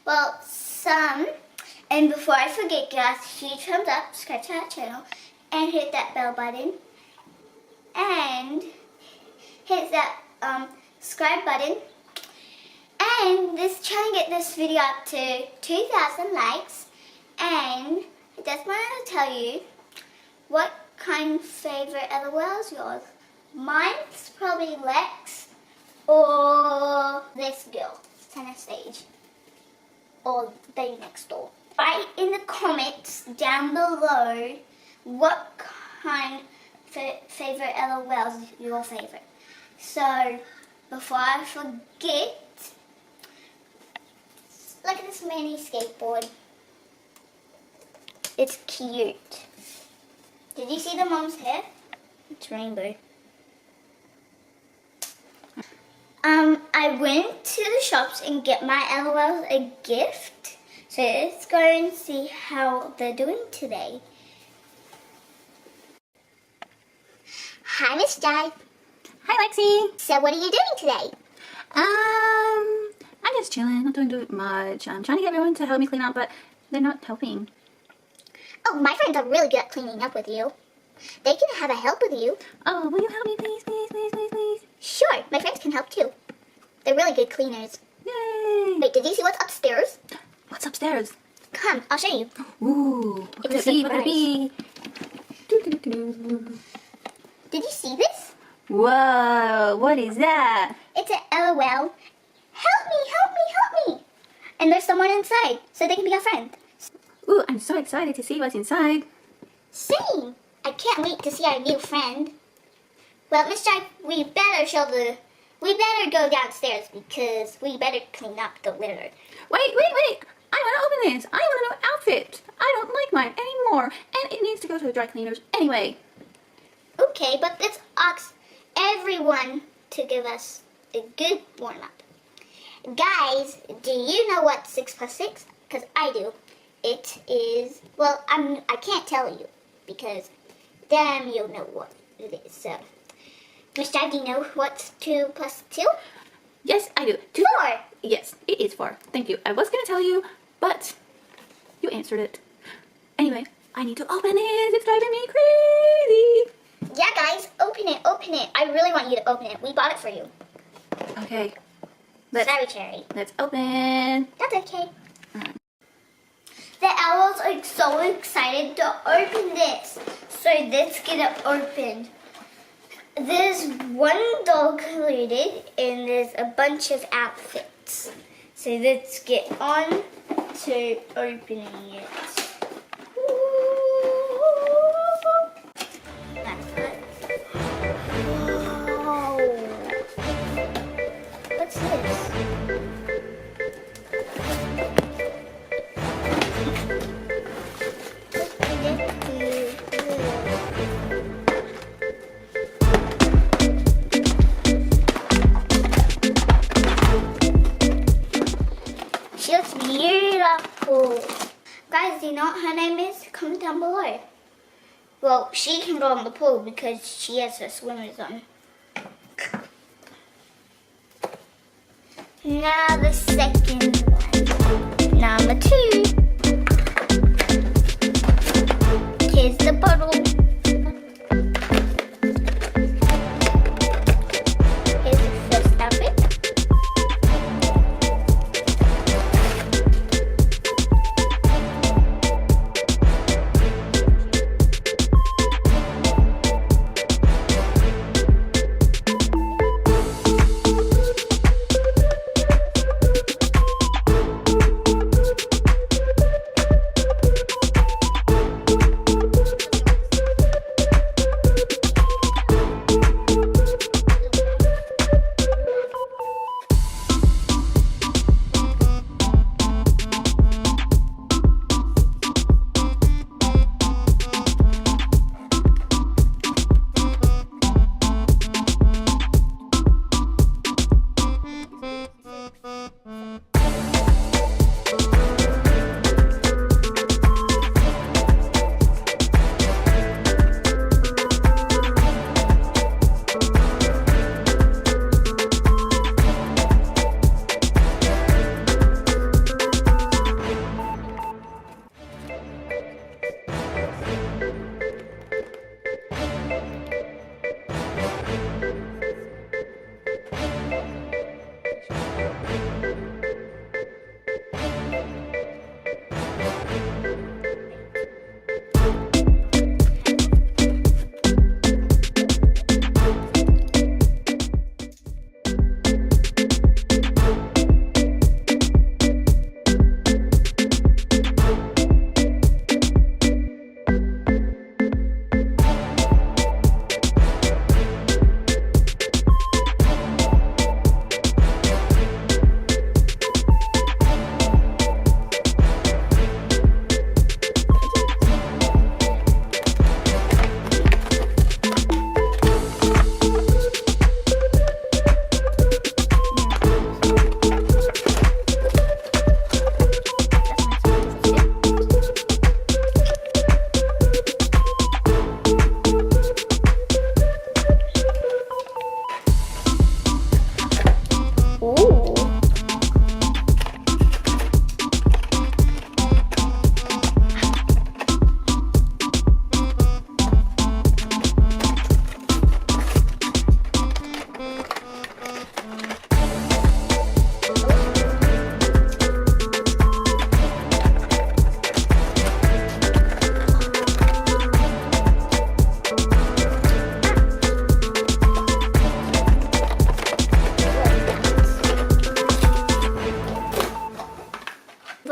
Well, some. And before I forget, guys, huge thumbs up, subscribe to our channel, and hit that bell button. And hit that subscribe button. And let's try and get this video up to 2,000 likes. And I just want to tell you what kind of favorite LOLs yours. Mine's probably Lex or this girl, center stage, or baby next door. Write in the comments down below what kind of favorite LOLs is your favorite. So before I forget, look at this mini skateboard. It's cute. Did you see the mom's hair? It's rainbow. I went to the shops and get my LOLs a gift. So let's go and see how they're doing today. Hi, Miss Di. Hi, Lexi. So what are you doing today? I'm just chilling, not doing much. I'm trying to get everyone to help me clean up, but they're not helping. Oh, my friends are really good at cleaning up with you. They can have a help with you. Oh, will you help me, please, please, please, please, please? Sure, my friends can help too. They're really good cleaners. Yay! Wait, did you see what's upstairs? What's upstairs? Come, I'll show you. Ooh, what could it be? What could it be? Did you see this? Whoa, what is that? It's an LOL. Help me, help me, help me. And there's someone inside, so they can be our friend. Ooh, I'm so excited to see what's inside. Same. I can't wait to see our new friend. Well, Miss Jack, we better go downstairs because we better clean up the litter. Wait. I want to open this. I want a new outfit. I don't like mine anymore. And it needs to go to the dry cleaners anyway. Okay, but let's ask everyone to give us a good warm-up. Guys, do you know what 6 plus 6? Because I do. It is, well, I can't tell you because then you'll know what it is. So, Miss Jack, do you know what's 2 plus 2? Yes, I do. 4. Yes, it is 4. Thank you. I was going to tell you, but you answered it. Anyway, I need to open it. It's driving me crazy. Yeah, guys, open it, open it. I really want you to open it. We bought it for you. Okay. Sorry, Cherry. Let's open. That's okay. The owls are so excited to open this. So let's get it opened. There's one doll included and there's a bunch of outfits. So let's get on to opening it. Whoa. What's this? She looks beautiful. Guys, do you know what her name is? Comment down below. Well, she can go in the pool because she has her swimmers on. Now the second one. Number 2. Here's the bottle. Here's the first outfit.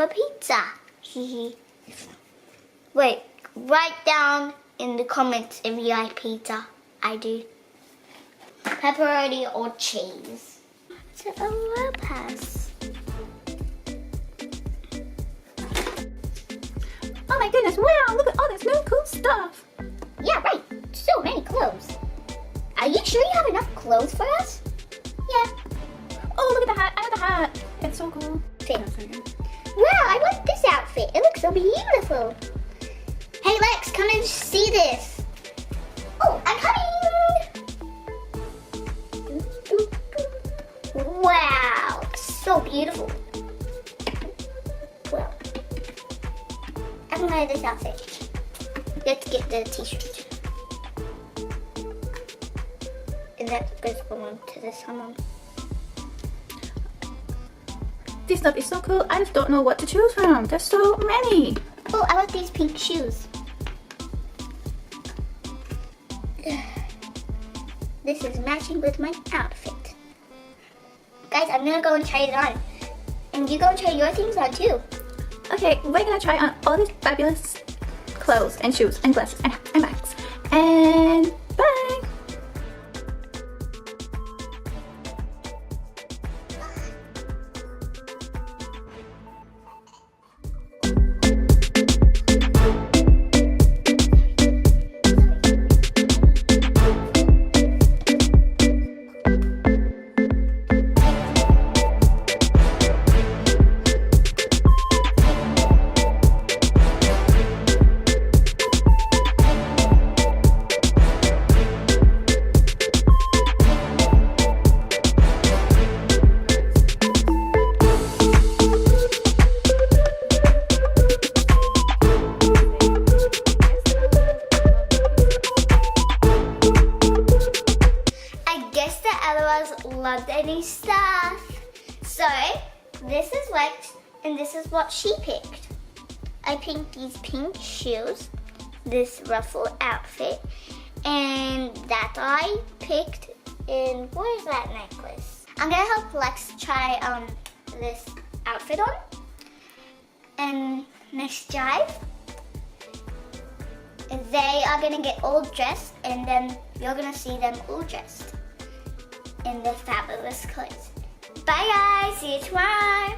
pizza. Wait, write down in the comments if you like pizza. I do. Pepperoni or cheese. It's a Lopez. Oh my goodness, wow, look at all this new cool stuff. Yeah, right. So many clothes. Are you sure you have enough clothes for us? Yeah. Oh, look at the hat. I want the hat. It's so cool. Wow, I want this outfit. It looks so beautiful. Hey, Lex, come and see this. Oh, I'm coming. Wow, so beautiful. Well, I'm gonna wear this outfit. Let's get the t-shirt. And that goes on to this one. This stuff is so cool. I just don't know what to choose from. There's so many. Oh, I like these pink shoes. This is matching with my outfit. Guys, I'm gonna go and try it on. And you go and try your things on too. Okay, we're gonna try on all these fabulous clothes and shoes and glasses and bags. And bye! Loved any stuff. So this is Lex and this is what she picked. I picked these pink shoes, this ruffle outfit, and that I picked in, where's that necklace? I'm gonna help Lex try this outfit on. And next jive, they are gonna get all dressed and then you're gonna see them all dressed in the fabulous clothes. Bye guys, see you tomorrow.